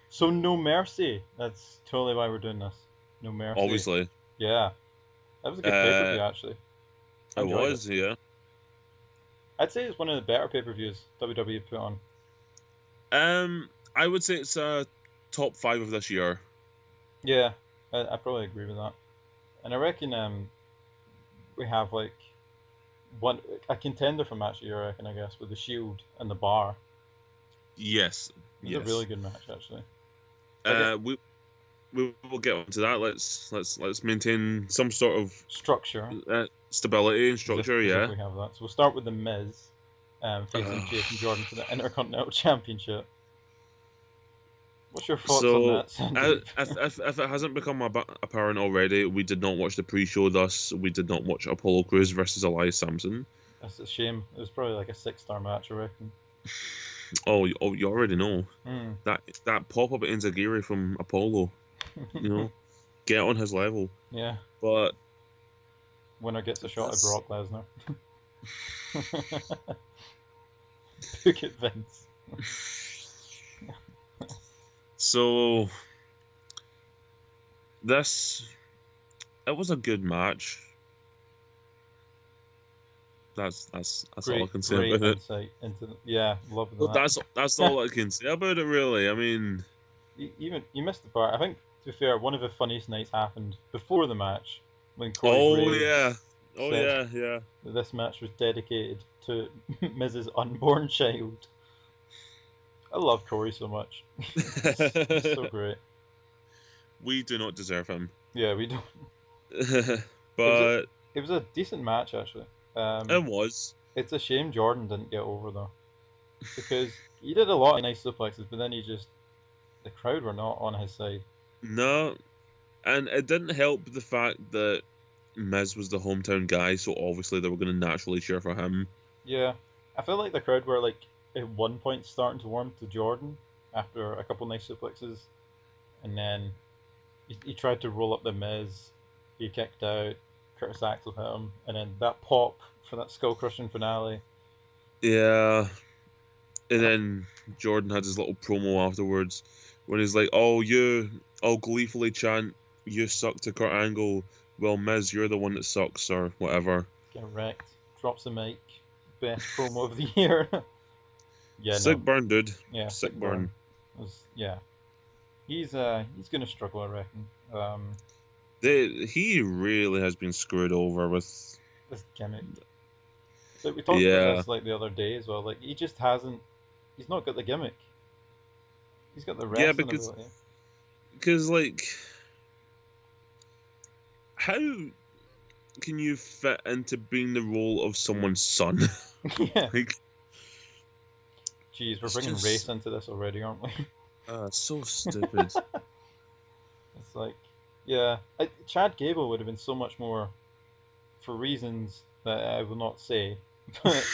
So No Mercy. That's totally why we're doing this. No Mercy. Obviously. Yeah, that was a good pay per view actually. I It enjoyed it. was, yeah. I'd say it's one of the better pay per views WWE put on. I would say it's a top 5 of this year. Yeah, I probably agree with that. And I reckon we have like one a contender for match of the year. I reckon, I guess, with the Shield and the Bar. Yes, It was a yes. really good match actually. Like We will get onto that. Let's maintain some sort of structure. Stability and structure. As if Yeah. we have that. So we'll start with the Miz, facing Jason Jordan for the Intercontinental Championship. What's your thoughts on So, that, Sandeep? if it hasn't become apparent already, we did not watch the pre-show. Thus, we did not watch Apollo Crews versus Elias Sampson. That's a shame. It was probably like a 6-star match, I reckon. Oh, you already know Mm. that pop up at Enziguri from Apollo. You know, get on his level. Yeah. But winner gets a shot at Brock Lesnar. Look at Vince. So it was a good match. That's all I can say about insight into love that. But that's all I can say about it, really. I mean, you missed the part. I think, to be fair, one of the funniest nights happened before the match when Corey Graves said yeah. that this match was dedicated to Mrs. Unborn Child. I love Corey so much. He's so great. We do not deserve him. Yeah, we don't. But it was a decent match, actually. It was. It's a shame Jordan didn't get over, though, because he did a lot of nice suplexes, but then the crowd were not on his side. No, and it didn't help the fact that Miz was the hometown guy, so obviously they were going to naturally cheer for him. Yeah, I felt like the crowd were like at one point starting to warm to Jordan after a couple nice suplexes, and then he tried to roll up the Miz, he kicked out, Curtis Axel hit him, and then that pop for that skull crushing finale. Yeah, and then Jordan had his little promo afterwards when he's like, "Oh, I'll gleefully chant, you suck to Kurt Angle. Well, Miz, you're the one that sucks," or whatever. Get wrecked. Drops the mic. Best promo of the year. Yeah, sick burn, dude. Yeah, sick burn. He's gonna struggle, I reckon. He really has been screwed over with this gimmick. So we talked about this like the other day as well. Like he just hasn't. He's not got the gimmick. He's got the wrestling ability. Because like, how can you fit into being the role of someone's son? Yeah. Like, jeez, we're bringing race into this already, aren't we? So stupid. It's like, yeah, Chad Gable would have been so much more, for reasons that I will not say. But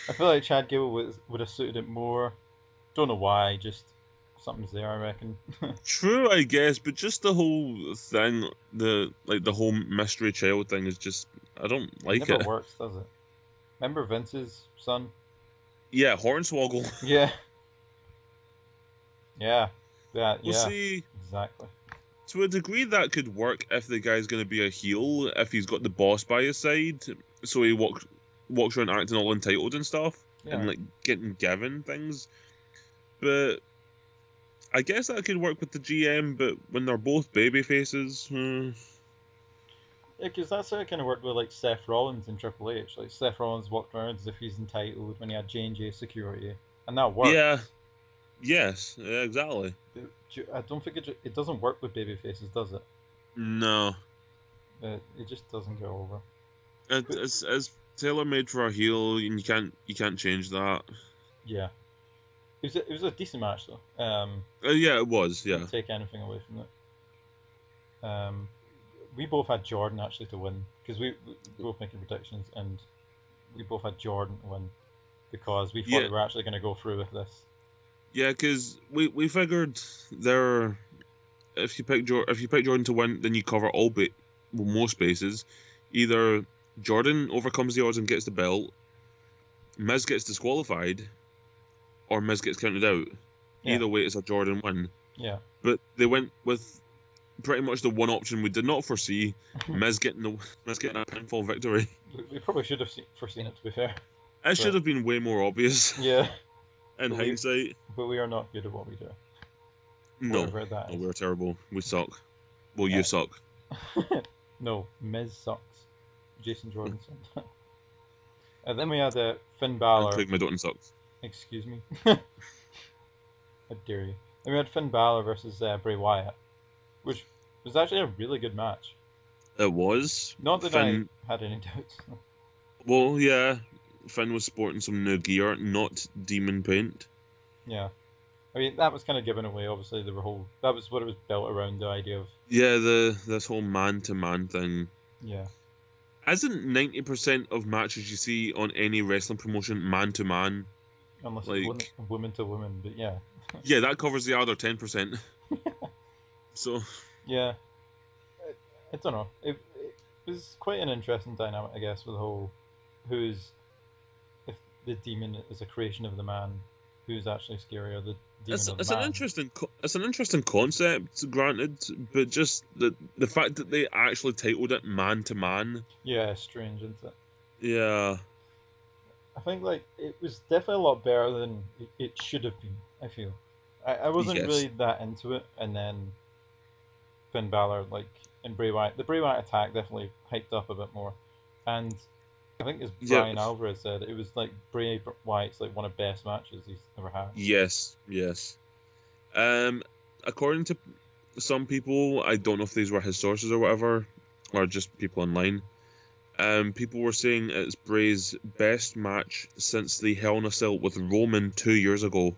I feel like Chad Gable would have suited it more. Don't know why, just something's there, I reckon. True, I guess, but just the whole thing, the whole mystery child thing is just, I don't like it. It never works, does it? Remember Vince's son? Yeah, Hornswoggle. Yeah. Yeah. Yeah. Well, see, exactly. To a degree, that could work if the guy's going to be a heel, if he's got the boss by his side, so he walks around acting all entitled and stuff, and like getting given things. But I guess that could work with the GM, but when they're both baby faces, Yeah, because that's how it kind of worked with like Seth Rollins and Triple H. Like Seth Rollins walked around as if he's entitled when he had J&J security, and that worked. Yeah. Yes, exactly. I don't think it doesn't work with baby faces, does it? No. It just doesn't go over. It's tailor-made for a heel, and you can't change that. Yeah. It was a decent match though. Yeah, it was. Yeah. Didn't take anything away from it. We both had Jordan actually to win because we both making predictions, and we both had Jordan to win because we thought we were actually going to go through with this. Yeah, because we figured if you pick Jordan to win, then you cover most bases. Either Jordan overcomes the odds and gets the belt, Miz gets disqualified, or Miz gets counted out. Yeah. Either way, it's a Jordan win. Yeah. But they went with pretty much the one option we did not foresee: Miz getting a pinfall victory. We probably should have foreseen it, to be fair. It should have been way more obvious. Yeah. In hindsight. But we are not good at what we do. No, Whatever that is. we're terrible. We suck. Well, you suck. No, Miz sucks. Jason Jordan said. And then we had Finn Balor. And Craig Middleton sucks. Excuse me. How dare you? Then we had Finn Balor versus Bray Wyatt, which was actually a really good match. It was. Not that I had any doubts. Well, yeah. Finn was sporting some new gear, not demon paint. Yeah. I mean, that was kind of given away, obviously. That was what it was built around, the idea of... Yeah, this whole man-to-man thing. Yeah. Isn't 90% of matches you see on any wrestling promotion man-to-man? Unless it's woman to woman, but yeah. Yeah, that covers the other 10%. So... Yeah. I don't know. It was quite an interesting dynamic, I guess, with the whole... If the demon is a creation of the man, who's actually scarier, the demon of the man? It's an interesting concept, granted, but just the fact that they actually titled it Man to Man. Yeah, it's strange, isn't it? Yeah. I think it was definitely a lot better than it should have been. I feel. I wasn't really that into it, and then Finn Balor and Bray Wyatt. The Bray Wyatt attack definitely hyped up a bit more, and I think as Brian Alvarez said, it was Bray Wyatt's one of the best matches he's ever had. Yes. According to some people, I don't know if these were his sources or whatever, or just people online. People were saying it's Bray's best match since the Hell in a Cell with Roman 2 years ago.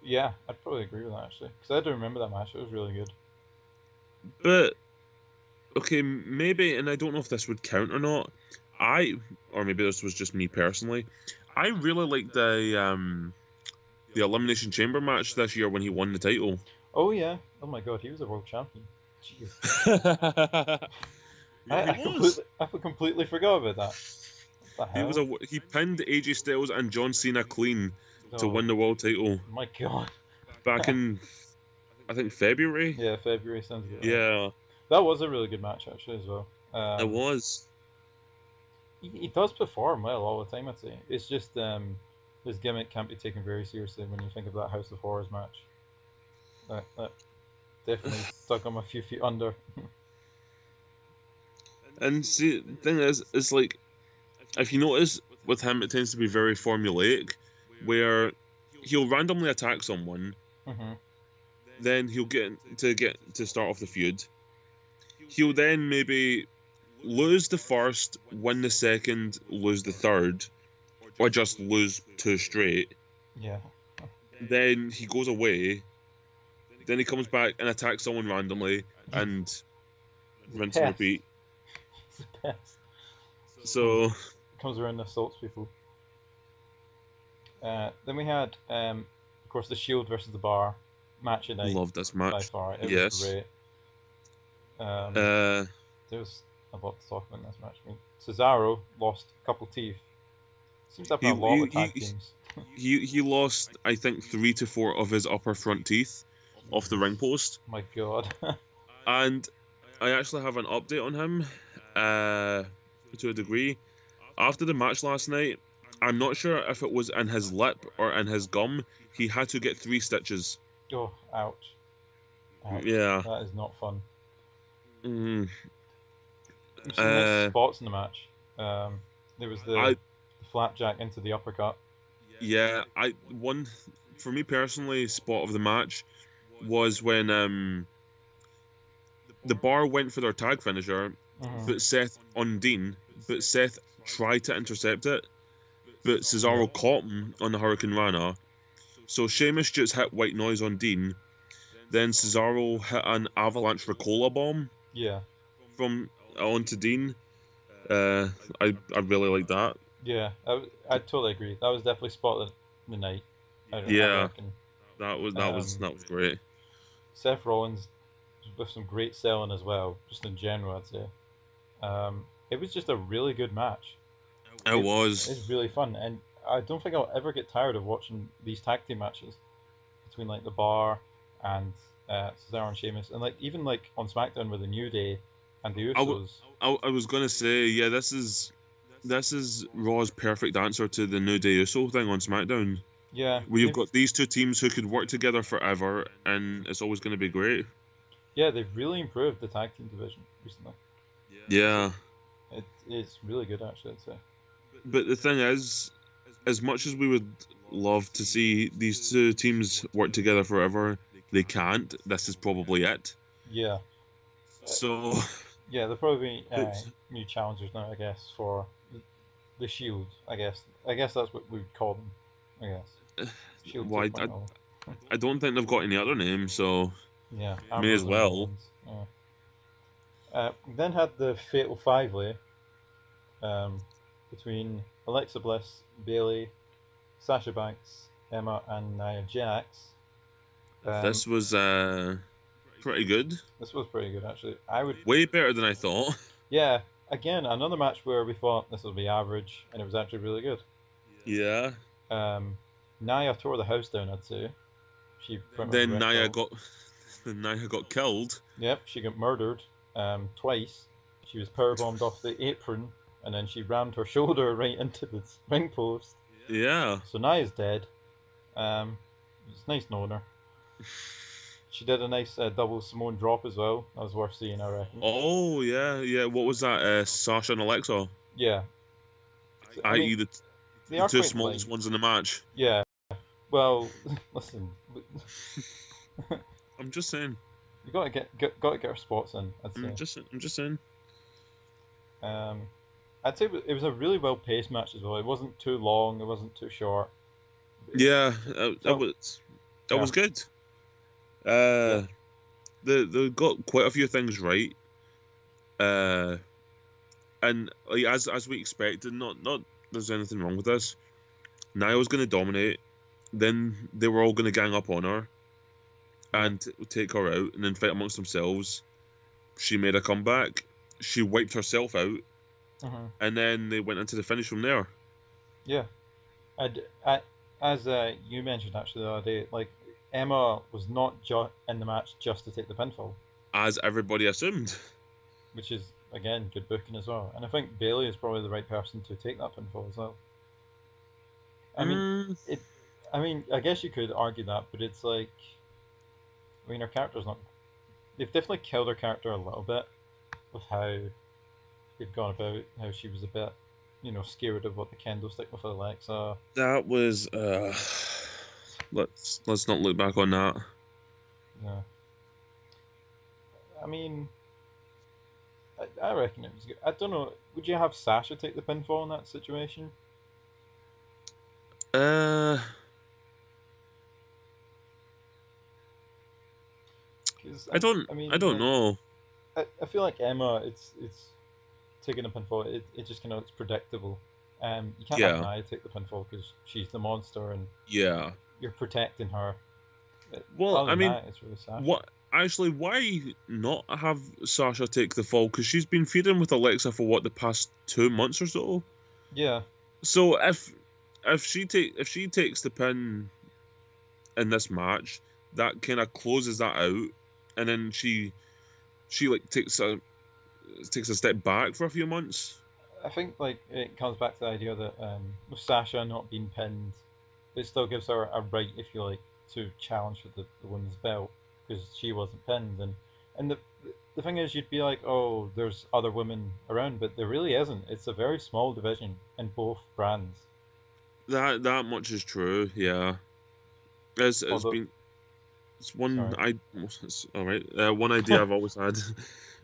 Yeah, I'd probably agree with that actually, because I do remember that match. It was really good. But okay, maybe, and I don't know if this would count or not. Or maybe this was just me personally. I really liked the Elimination Chamber match this year when he won the title. Oh yeah! Oh my god, he was a world champion. Jeez. I completely forgot about that. What the hell? He pinned AJ Styles and John Cena clean to win the world title. My god. Back in, I think February. Yeah, February sounds good. Yeah. That was a really good match actually as well. It was. He does perform well all the time, I'd say. It's just his gimmick can't be taken very seriously when you think of that House of Horrors match. That definitely stuck him a few feet under. And see, the thing is, it's if you notice with him, it tends to be very formulaic, where he'll randomly attack someone, then he'll get to start off the feud. He'll then maybe lose the first, win the second, lose the third, or just lose 2 straight. Yeah. Then he goes away. Then he comes back and attacks someone randomly, and rinse and repeat. He's the best. So comes around and assaults people. Then we had, of course, the Shield versus the Bar match at night. Love this match. By far, it was great. There was a lot to talk about in this match. I mean, Cesaro lost a couple teeth. Seems to happen a lot with tag teams. He lost, I think, 3 to 4 of his upper front teeth off the ring post. My god. And I actually have an update on him, to a degree. After the match last night, I'm not sure if it was in his lip or in his gum. He had to get 3 stitches. Oh, ouch. Yeah. That is not fun. Mm. Some nice spots in the match. There was the flapjack into the uppercut. Yeah, for me personally, spot of the match was when the Bar went for their tag finisher, but Seth tried to intercept it, but Cesaro caught him on the Hurricane Rana. So Sheamus just hit white noise on Dean. Then Cesaro hit an avalanche Ricola bomb. Yeah. From onto Dean. I really like that. Yeah, I totally agree. That was definitely spot of the night. That was great. Seth Rollins with some great selling as well, just in general, I'd say. It was just a really good match. It was. It's really fun, and I don't think I'll ever get tired of watching these tag team matches. between like the Bar and Cesaro and Sheamus, and like even like on SmackDown with the New Day and the Usos. I was gonna say, yeah, this is Raw's perfect answer to the New Day Uso thing on SmackDown. Yeah, Where you've got these two teams who could work together forever, and it's always going to be great. Yeah, they've really improved the tag team division recently. Yeah. It's really good, actually, I'd say. But the thing is, as much as we would love to see these two teams work together forever, they can't. This is probably it. Yeah. So. Yeah, there'll probably be new challengers now, I guess, for the Shield. I guess that's what we'd call them. I guess. Shield well, I don't think they've got any other names, so yeah, may as well. Yeah. Then had the Fatal Five-Way between Alexa Bliss, Bayley, Sasha Banks, Emma, and Nia Jax. This was pretty good. This was pretty good, actually. Way better than I thought. Yeah. Again, another match where we thought this would be average, and it was actually really good. Yeah. Nia tore the house down, I'd say. Then Nia got killed. Yep, she got murdered twice. She was powerbombed off the apron, and then she rammed her shoulder right into the ring post. Yeah. So Nia's dead. It's nice knowing her. She did a nice double Simone drop as well. That was worth seeing, I reckon. Oh, yeah. What was that? Sasha and Alexa? Yeah. I.e. the two smallest ones in the match. Yeah. Well, listen. I'm just saying. You gotta get our spots in. I'd say. I'm just saying. I'd say it was a really well paced match as well. It wasn't too long. It wasn't too short. Yeah, that was good. They got quite a few things right. And like as we expected, not there's anything wrong with this. Nia was going to dominate. Then they were all going to gang up on her and take her out, and then fight amongst themselves. She made a comeback. She wiped herself out, and then they went into the finish from there. Yeah, as you mentioned actually the other day, like Emma was not in the match just to take the pinfall, as everybody assumed, which is again good booking as well. And I think Bayley is probably the right person to take that pinfall as well. I mean, I guess you could argue that, but it's like, I mean, her character's not. They've definitely killed her character a little bit with how they've gone about. How she was a bit, scared of what the kendo stick with Alexa. That was. Let's not look back on that. Yeah. I mean, I reckon it was good. I don't know. Would you have Sasha take the pinfall in that situation? I don't know. I feel like Emma, it's taking a pinfall. It just kind of looks predictable. You can't have Nia take the pinfall because she's the monster and you're protecting her. Well, I mean, it's really Sasha. why not have Sasha take the fall? Because she's been feuding with Alexa for the past 2 months or so. Yeah. So if she takes the pin in this match, that kind of closes that out, and then she like takes a step back for a few months. I think like it comes back to the idea that with Sasha not being pinned, it still gives her a right, if you like, to challenge for the women's belt because she wasn't pinned, and the thing is, you'd be like, oh, there's other women around, but there really isn't. It's a very small division in both brands. That much is true. Yeah, it's one all right. One idea I've always had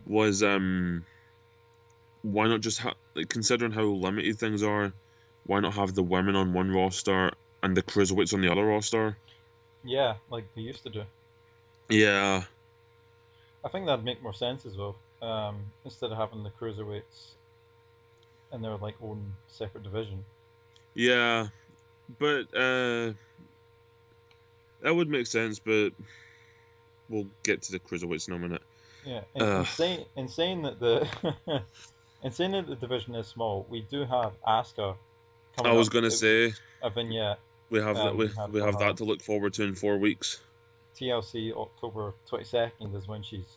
was why not just considering how limited things are, why not have the women on one roster and the cruiserweights on the other roster? Yeah, like they used to do. Yeah. I think that'd make more sense as well. Instead of having the cruiserweights in their like own separate division. Yeah, but that would make sense. But we'll get to the cruiserweights in a minute. Yeah, insane that the insane that the division is small. We do have Asuka. I was gonna say a vignette We have that. We had for have her. that to look forward to in 4 weeks. TLC October 22nd is when she's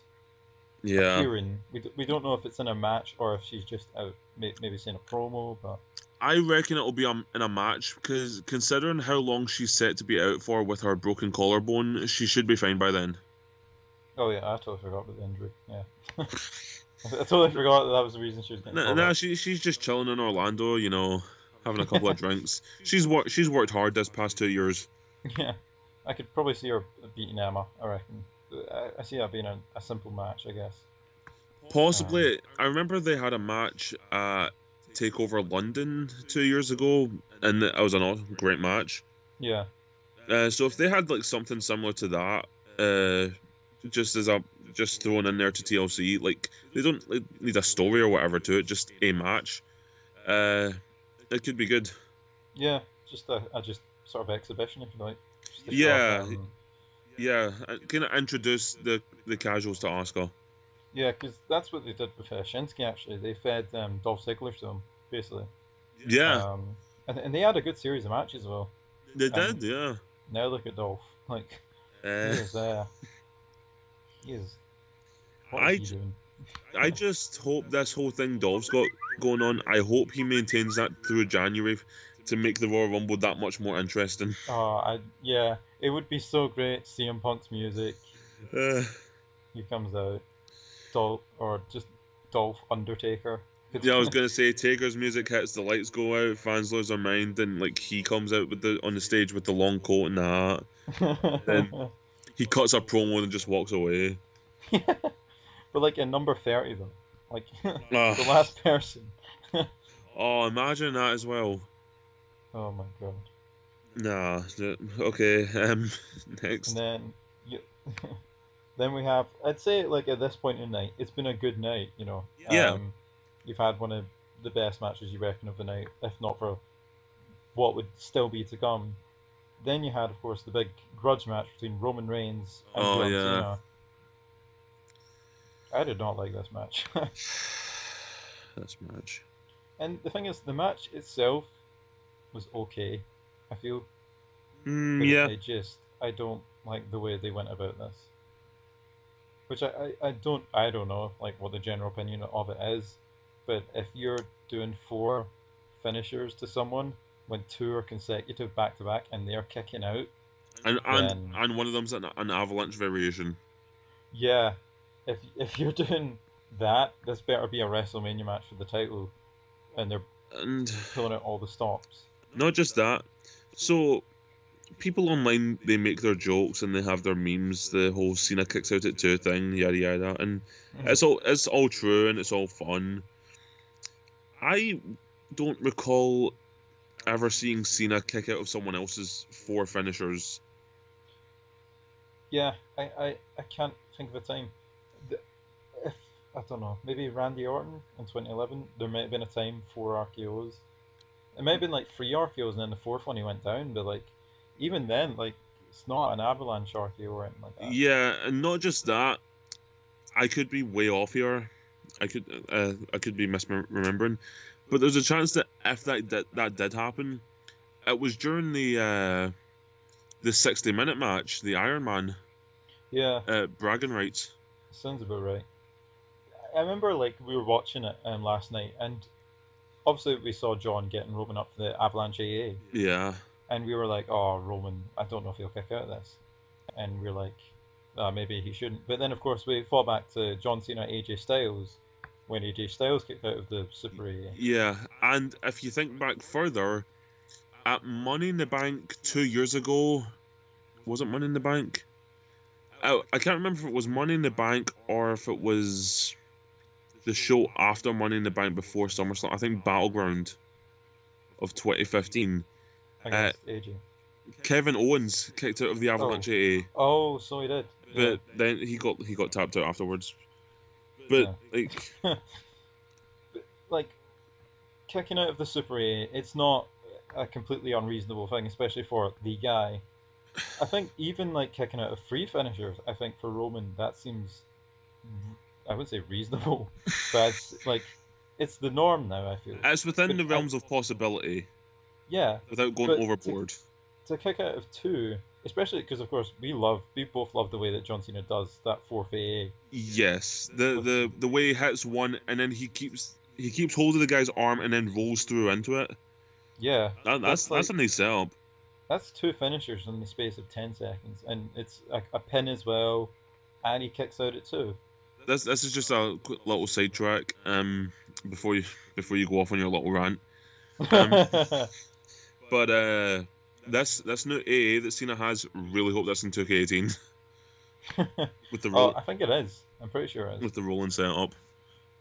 Yeah. appearing. We don't know if it's in a match or if she's just out, maybe saying a promo, but I reckon it'll be in a match, because considering how long she's set to be out for with her broken collarbone, she should be fine by then. oh yeah, I totally forgot about the injury. Yeah, I totally forgot that was the reason she was getting called Nah, up. she's just chilling in Orlando, having a couple of drinks. She's worked hard this past 2 years. Yeah, I could probably see her beating Emma. I reckon. I see that being a simple match, I guess. Possibly. I remember they had a match at Takeover London 2 years ago, and it was a great match. Yeah. So if they had like something similar to that, just thrown in there to TLC, like they don't need a story or whatever to it, just a match. It could be good. Yeah, just a just sort of exhibition, if you like. Just to Yeah, yeah. Kind of introduce the casuals to Asuka. Yeah, because that's what they did with Shinsuke. Actually, they fed Dolph Ziggler to him, basically. Yeah, And they had a good series of matches as well. they did. Yeah. Now look at Dolph. Like he is. He is. What is he doing? I just hope this whole thing Dolph's got going on, I hope he maintains that through January to make the Royal Rumble that much more interesting. Yeah, it would be so great. CM Punk's music. Uh, He comes out. Dolph or just Dolph Undertaker. yeah, I was gonna say Taker's music hits, the lights go out, fans lose their mind, and like he comes out on the stage with the long coat and the hat. Then he cuts a promo and just walks away. But like in number 30 though, like the last person. Oh, imagine that as well. Oh my god. Nah. Okay. Next. And then then we have. I'd say like at this point in the night, it's been a good night. Yeah. You've had one of the best matches you reckon of the night, if not for what would still be to come. Then you had, of course, the big grudge match between Roman Reigns and John Cena. I did not like this match. This match. And the thing is, the match itself was okay, I feel. Yeah. I don't like the way they went about this. Which I don't know like what the general opinion of it is, but if you're doing 4 finishers to someone when 2 are consecutive back to back and they're kicking out, and one of them's an avalanche variation. Yeah, if you're doing that, this better be a WrestleMania match for the title, and they're pulling out all the stops. Not just that, so people online, they make their jokes and they have their memes, the whole Cena kicks out at 2 thing, yada yada, and it's all true and it's all fun. I don't recall ever seeing Cena kick out of someone else's 4 finishers. Yeah, I can't think of a time. If I don't know, maybe Randy Orton in 2011, there might have been a time 4 RKOs. It might have been like 3 RKOs and then the 4th one he went down, but like even then, like it's not an avalanche RKO or anything like that. Yeah, and not just that, I could be way off here. I could be misremembering, but there's a chance that if that did happen, it was during the 60-minute match, the Iron Man. Yeah. Bragging rights. Sounds about right. I remember like we were watching it last night, and obviously we saw John getting Roman up for the Avalanche AA. Yeah. And we were like, oh, Roman, I don't know if he'll kick out of this. And we're like, maybe he shouldn't. But then, of course, we fall back to John Cena, AJ Styles, when AJ Styles kicked out of the Super AA. Yeah, and if you think back further, at Money in the Bank 2 years ago, was it Money in the Bank? I can't remember if it was Money in the Bank or if it was the show after Money in the Bank before SummerSlam. I think Battleground of 2015. Against AJ. Kevin Owens kicked out of the Avalanche AA. Oh, so he did. But then he got tapped out afterwards. But like kicking out of the Super AA, it's not a completely unreasonable thing, especially for the guy. I think even like kicking out of 3 finishers, I think for Roman that seems, I would say reasonable, but it's the norm now. I feel it's within the realms of possibility. Yeah, without going overboard. to kick out of two, especially because of course we both love the way that John Cena does that fourth AA. Yes, With, the way he hits one and then he keeps hold of the guy's arm and then rolls through into it. yeah, That's a nice setup. that's two finishers in the space of 10 seconds, and it's a pin as well, and he kicks out at two. This is just a quick little sidetrack. Before you go off on your little rant. Um, but this new AA that Cena has, really hope that's in 2K18 with the Oh, roll I think it is. I'm pretty sure it is. with the rolling setup.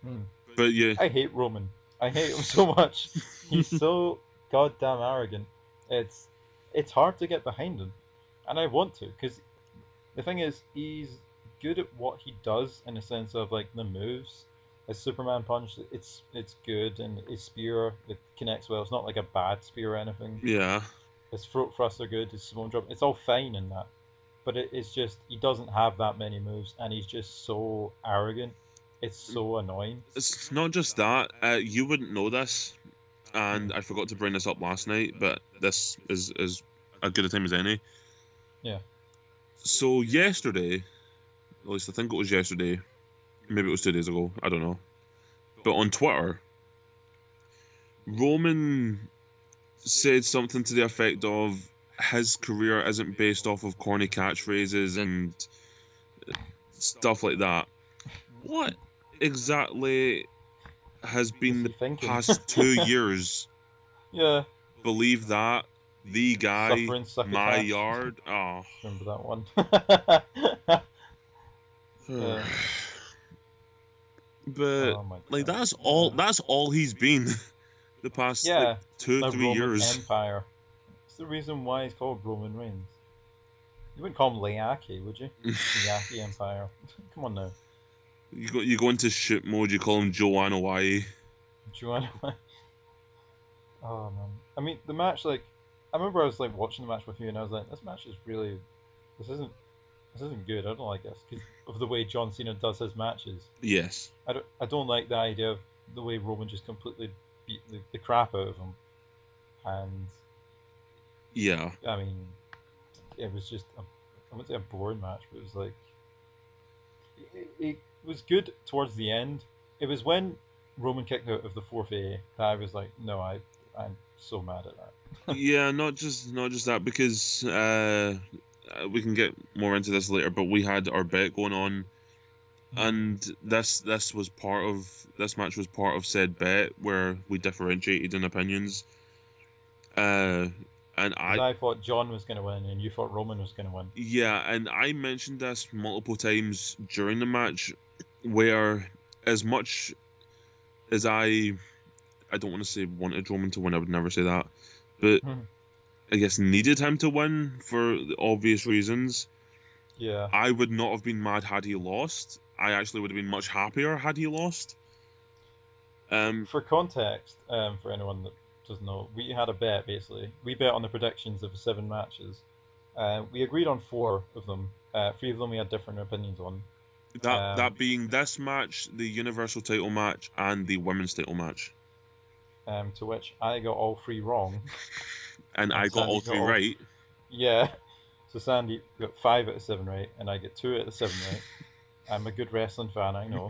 Hmm. But yeah, I hate Roman. I hate him so much. He's so goddamn arrogant. It's it's hard to get behind him, and I want to because the thing is he's good at what he does in the sense of like the moves. His Superman punch, it's good, and his spear it connects well. It's not like a bad spear or anything. yeah. His throat thrusts are good. His Simone drop, it's all fine in that. But it's just he doesn't have that many moves, and he's just so arrogant. It's so annoying. It's not just that. You wouldn't know this, and I forgot to bring this up last night, but this is as good a time as any. Yeah. So yesterday, at least I think it was yesterday, maybe it was 2 days ago, I don't know. But on Twitter, Roman said something to the effect of his career isn't based off of corny catchphrases and stuff like that. What exactly has been the past 2 years? Yeah. Believe that? The guy, Suffering my succotash. yard. Oh. Remember that one? But Oh my like God. that's all he's been the past Yeah. like 2 The 3 Roman years. Empire. It's the reason why he's called Roman Reigns. You wouldn't call him Leaki, would you? Leaki Empire. Come on now. You go into shit mode, you call him Joanna Y. Do you want to... Oh man. I mean, the match, like, I remember I was like watching the match with you, and I was like, this match is really, this isn't good. I don't like this because of the way John Cena does his matches. Yes. I don't like the idea of the way Roman just completely beat the crap out of him, and Yeah. I mean, it was just I wouldn't say a boring match, but it was like it was good towards the end. It was when Roman kicked out of the fourth A that I was like, no, I'm so mad at that. Yeah, not just that, because we can get more into this later, but we had our bet going on, and this match was part of said bet where we differentiated in opinions. And I thought John was going to win, and you thought Roman was going to win. Yeah, and I mentioned this multiple times during the match, where as much as I don't want to say wanted Roman to win, I would never say that, but I guess needed him to win for the obvious reasons. Yeah. I would not have been mad had he lost. I actually would have been much happier had he lost. For context, for anyone that doesn't know, we had a bet basically. We bet on the predictions of the 7 matches. We agreed on 4 of them. 3 of them we had different opinions on. That being this match, the Universal title match, and the Women's title match. To which I got all 3 wrong. And I got all 3 right. Yeah. So Sandy got 5 out of 7 right, and I get 2 out of 7 right. I'm a good wrestling fan, I know.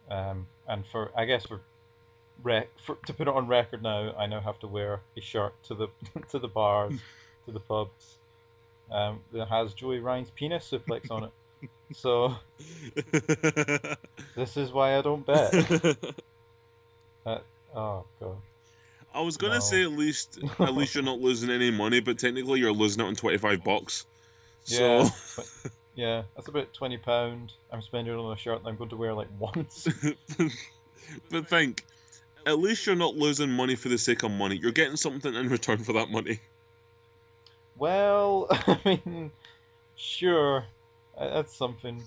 And for to put it on record now, I now have to wear a shirt to the to the bars, to the pubs, that has Joey Ryan's penis suplex on it. So this is why I don't bet. Oh god. I was gonna say at least you're not losing any money, but technically you're losing out on $25. So yeah, that's about £20 I'm spending on a shirt that I'm going to wear like once. But think, at least you're not losing money for the sake of money. You're getting something in return for that money. Well, I mean, sure, that's something.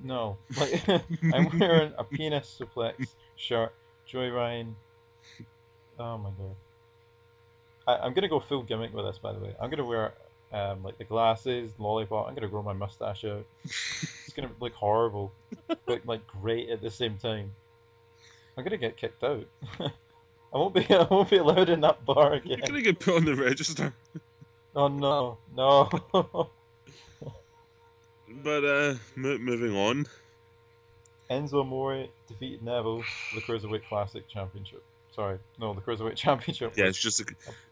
No, like I'm wearing a penis suplex shirt, Joey Ryan. Oh my god. I'm gonna go full gimmick with this, by the way. I'm gonna wear like the glasses, lollipop. I'm gonna grow my mustache out. It's gonna look horrible, but like great at the same time. I'm gonna get kicked out. I won't be. I won't be allowed in that bar You're again. gonna get put on the register. Oh no, no. But moving on. Enzo Amore defeated Neville for the Cruiserweight Classic Championship. Sorry, no, the Cruiserweight Championship Yeah, was it's just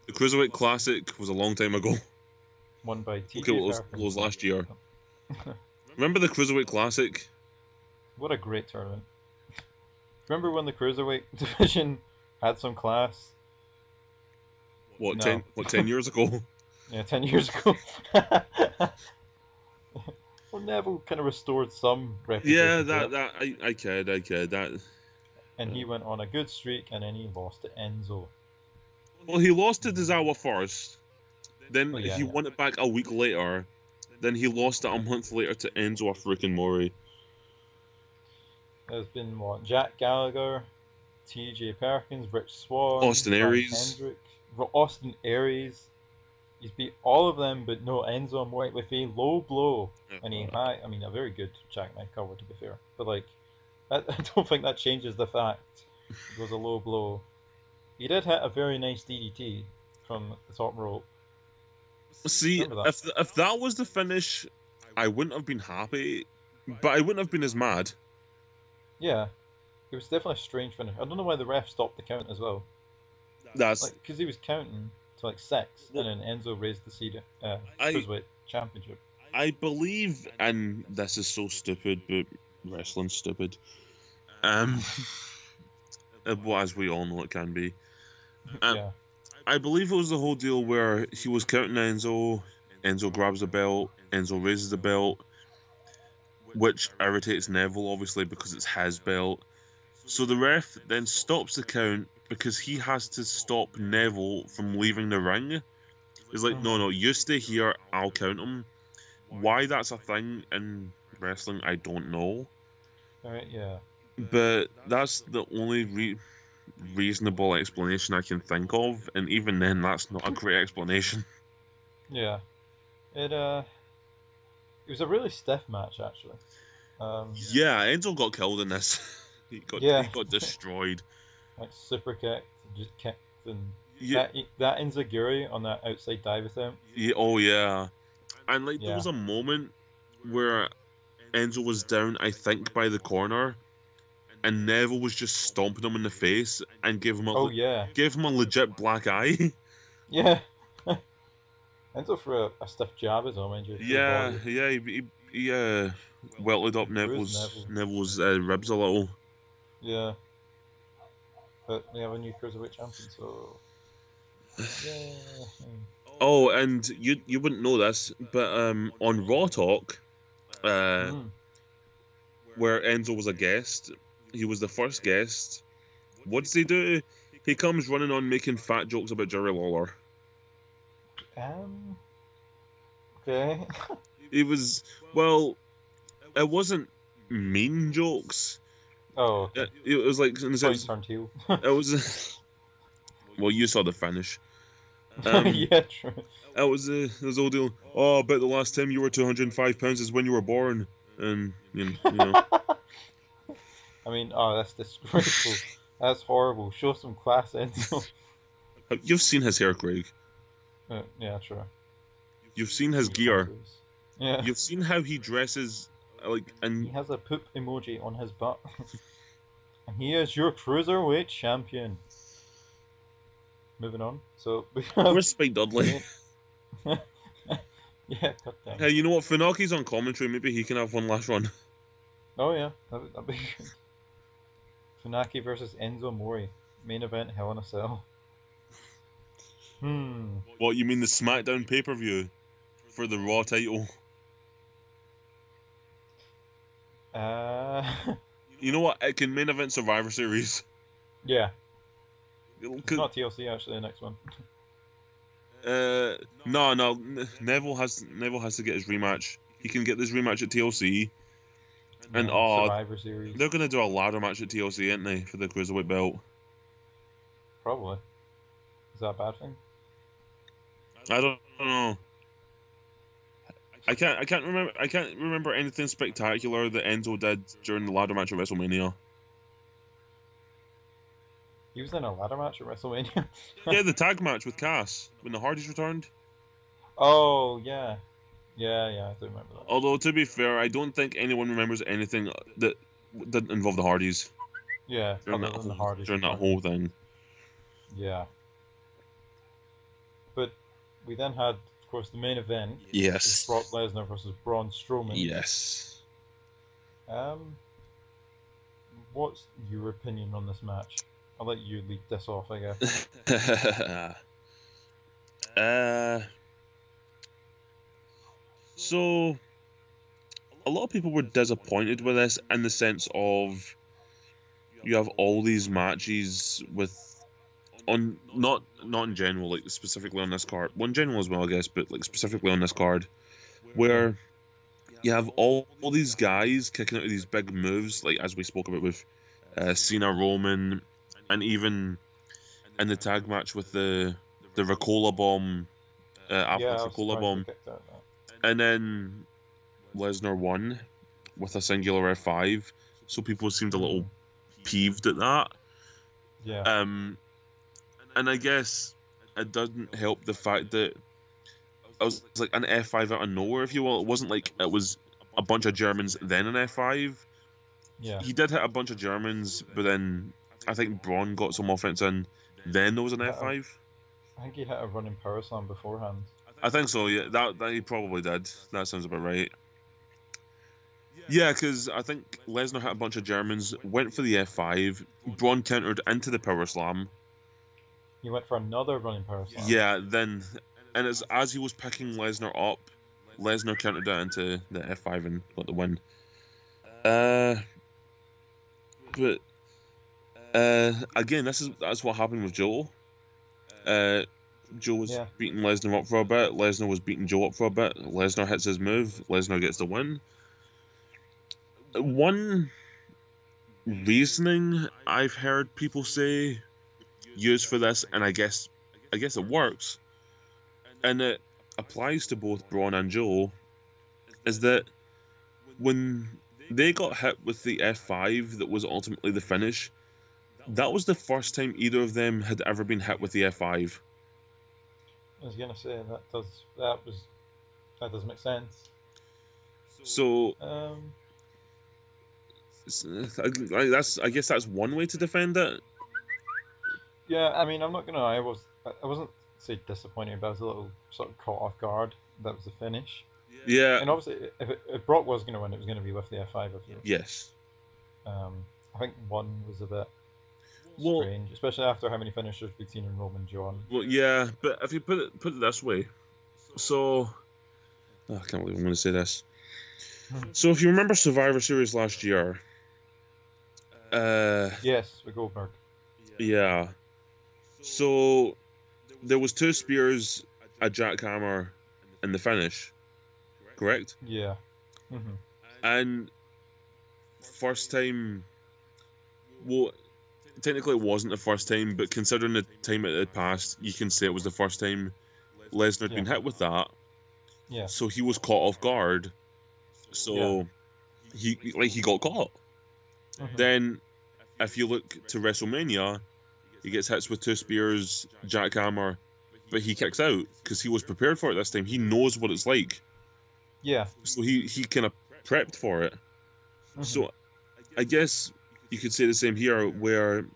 the Cruiserweight Classic was a long time ago. won by Okay, TJ well, it Perkins. was last year. Remember the Cruiserweight Classic? What a great tournament. Remember when the Cruiserweight division had some class? What, No. 10 years ago? Yeah, 10 years ago. Well, Neville kind of restored some reputation. Yeah, I kid. That. And he went on a good streak, and then he lost to Enzo. Well, he lost to Tozawa first. Then Yeah. won it back a week later. Then he lost it a month later to Enzo a freaking Mori. There's been what? Jack Gallagher, T.J. Perkins, Rich Swann, Austin Aries. Austin Aries. He's beat all of them, but no Enzo Amore with a low blow. And a very good jackknife cover, to be fair. But I don't think that changes the fact it was a low blow. He did hit a very nice DDT from the top rope. See, if that was the finish, I wouldn't have been happy, but I wouldn't have been as mad. Yeah, it was definitely a strange finish. I don't know why the ref stopped the count as well. That's because he was counting to 6, and then Enzo raised the Cruiserweight Championship. I believe, and this is so stupid, but wrestling's stupid. Well, as we all know it can be. Yeah. I believe it was the whole deal where he was counting Enzo grabs the belt, Enzo raises the belt, which irritates Neville, obviously, because it's his belt. So the ref then stops the count because he has to stop Neville from leaving the ring. He's like, no, you stay here, I'll count him. Why that's a thing in wrestling, I don't know. Alright, yeah. But that's the only reasonable explanation I can think of, and even then, that's not a great explanation. Yeah. It was a really stiff match, actually. Yeah, Enzo got killed in this. He got destroyed. Like super kicked, just kicked, and that enziguri on that outside dive attempt. Yeah, and there was a moment where Enzo was down, I think, by the corner, and Neville was just stomping him in the face and gave him a legit black eye. Yeah. Enzo for a stiff jab as well, mind you. He welted up Neville's ribs a little. Yeah. But we have a new Cruiserweight champion, so... Yeah. Oh, and you wouldn't know this, but on Raw Talk, where Enzo was a guest, he was the first guest. What does he do? He comes running on making fat jokes about Jerry Lawler. Okay. It wasn't mean jokes. Oh. Okay. It was like in the sense. Turned heel. It was. Well, you saw the finish. Yeah, true. It was this old deal. Oh, I bet the last time you were 205 pounds is when you were born, and you know. I mean, that's disgraceful. That's horrible. Show some class, Enzo. You've seen his hair, Craig. Yeah, true. You've seen his gear. Yeah. You've seen how he dresses, and he has a poop emoji on his butt. And he is your Cruiserweight champion. Moving on. So we have... Where's Spike Dudley? Yeah, cut down. Hey, you know what? Funaki's on commentary. Maybe he can have one last run. Oh yeah, that'd be good. Funaki versus Enzo Amore. Main event, Hell in a Cell. What, you mean the SmackDown pay-per-view for the Raw title? You know what? It can main event Survivor Series. Yeah. It's not TLC actually. The next one. No. Neville has to get his rematch. He can get this rematch at TLC. And Survivor Series. They're gonna do a ladder match at TLC, aren't they, for the Cruiserweight belt? Probably. Is that a bad thing? I don't know. I can't remember anything spectacular that Enzo did during the ladder match at WrestleMania. He was in a ladder match at WrestleMania. Yeah, the tag match with Cass when the Hardys returned. Oh yeah, yeah, I do remember that. Although to be fair, I don't think anyone remembers anything that didn't involve the Hardys Yeah, other than the Hardys during that returning. whole thing. Yeah, but we then had, of course, the main event. Yes. Brock Lesnar versus Braun Strowman. Yes. What's your opinion on this match? I'll let you lead this off, I guess. So a lot of people were disappointed with this in the sense of you have all these matches with on not in general, like specifically on this card. Well, in general as well, I guess, but like specifically on this card, where you have all these guys kicking out of these big moves, like as we spoke about with Cena, Roman, and even in the tag match with the Ricola bomb, Avalanche Ricola bomb, and then Lesnar won with a singular F5, so people seemed a little peeved at that. Yeah. And I guess it doesn't help the fact that it was like an F5 out of nowhere, if you will. It wasn't like it was a bunch of Germans, then an F5. Yeah. He did hit a bunch of Germans, but then I think Braun got some offense in, then there was an F5. I think he hit a running power slam beforehand. I think so, yeah. That he probably did. That sounds about right. Yeah, because I think Lesnar hit a bunch of Germans, went for the F5, Braun countered into the power slam. He went for another running power slam. Yeah, then, and it's as he was picking Lesnar up, Lesnar countered it into the F5 and got the win. But again, that's what happened with Joe. Joe was beating Lesnar up for a bit. Lesnar was beating Joe up for a bit. Lesnar hits his move. Lesnar gets the win. One reasoning I've heard people say use for this, and I guess it works, and it applies to both Braun and Joe, is that when they got hit with the F5 that was ultimately the finish, that was the first time either of them had ever been hit with the F5. I was gonna say that does make sense. So I guess that's one way to defend it. Yeah, I mean, I'm not gonna lie, I wasn't say disappointed, but I was a little sort of caught off guard. That was the finish. Yeah. And obviously, if Brock was going to win, it was going to be with the F5. Yes. I think one was a bit strange, especially after how many finishers we'd seen in Roman John. Well, yeah, but if you put it this way, so I can't believe I'm going to say this. So if you remember Survivor Series last year, yes, with Goldberg. Yeah. So there was 2 spears, a jackhammer, in the finish. Correct? Yeah. Mm-hmm. And first time, well, technically it wasn't the first time, but considering the time it had passed, you can say it was the first time Lesnar had been hit with that. Yeah. So he was caught off guard. So he got caught. Mm-hmm. Then, if you look to WrestleMania, he gets hits with 2 spears, jackhammer, but he kicks out because he was prepared for it this time. He knows what it's like. Yeah. So he kind of prepped for it. Mm-hmm. So I guess you could say the same here, where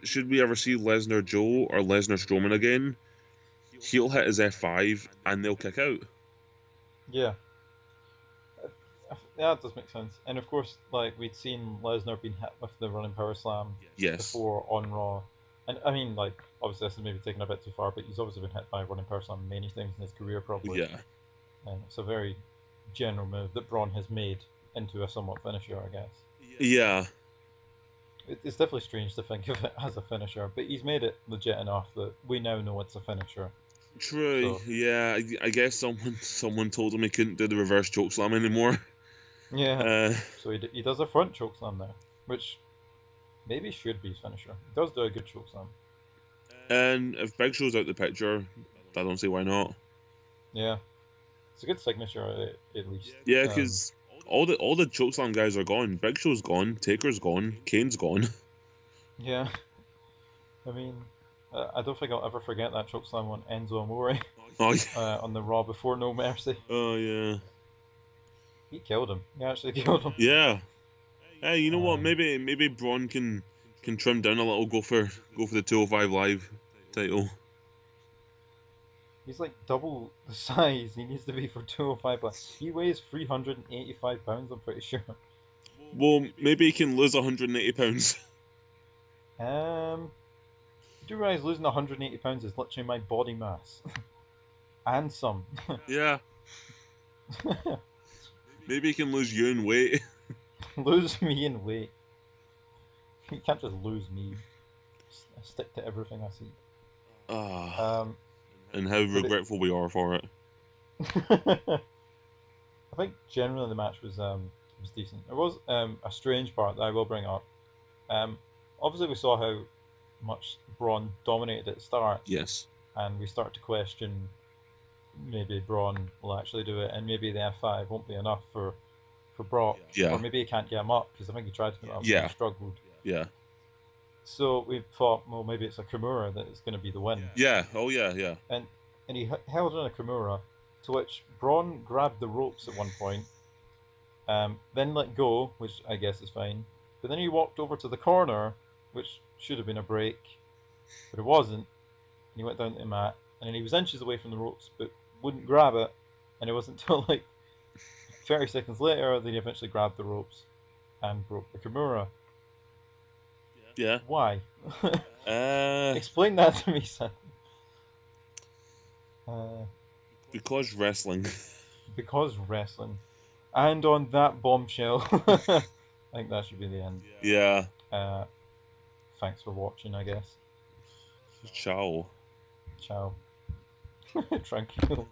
should we ever see Lesnar Joe or Lesnar Strowman again, he'll hit his F5 and they'll kick out. Yeah. Yeah, that does make sense. And of course, like, we'd seen Lesnar being hit with the running power slam before on Raw. And I mean, like, obviously this is maybe taken a bit too far, but he's obviously been hit by a running power slam many times in his career, probably. Yeah. And it's a very general move that Braun has made into a somewhat finisher, I guess. Yeah. It's definitely strange to think of it as a finisher, but he's made it legit enough that we now know it's a finisher. True. So. Yeah, I guess someone told him he couldn't do the reverse chokeslam anymore. Yeah. So he does a front chokeslam there, which maybe should be his finisher. He does do a good chokeslam. And if Big Show's out the picture, I don't see why not. Yeah. It's a good signature, at least. Yeah, because all the chokeslam guys are gone. Big Show's gone. Taker's gone. Kane's gone. Yeah. I mean, I don't think I'll ever forget that chokeslam on Enzo Amore Oh yeah. on the Raw before No Mercy. Oh yeah. He killed him. He actually killed him. Yeah. Hey, you know what? Um, Maybe Braun can trim down a little. Go for the 205 Live title. he's like double the size he needs to be for 205. But he weighs 385 pounds. I'm pretty sure. Well, maybe he can lose 180 pounds. Um, you do realize losing 180 pounds is literally my body mass, and some. Yeah. Maybe he can lose you in weight. Lose me in weight. You can't just lose me. I stick to everything I see. Ah. Um, And how but it, regretful we are for it. I think generally the match was decent. There was a strange part that I will bring up. Um, Obviously we saw how much Braun dominated at the start, Yes. and we start to question maybe Braun will actually do it, and maybe the F5 won't be enough for Brock, or Yeah. maybe he can't get him up because I think he tried to get him up and Yeah. he struggled. Yeah. So we thought, well, maybe it's a Kimura that is going to be the win. Yeah. Oh yeah. Yeah. and he held on a Kimura, to which Braun grabbed the ropes at one point, then let go, which I guess is fine. But then he walked over to the corner, which should have been a break, but it wasn't. And he went down to the mat, and then he was inches away from the ropes, but wouldn't grab it. And it wasn't until like 30 seconds later that he eventually grabbed the ropes and broke the Kimura. Yeah. Why? Uh, Explain that to me, Seth. Uh, because wrestling. because wrestling. And on that bombshell, I think that should be the end. Yeah. Uh, Thanks for watching, I guess. Ciao. Ciao. Tranquilo.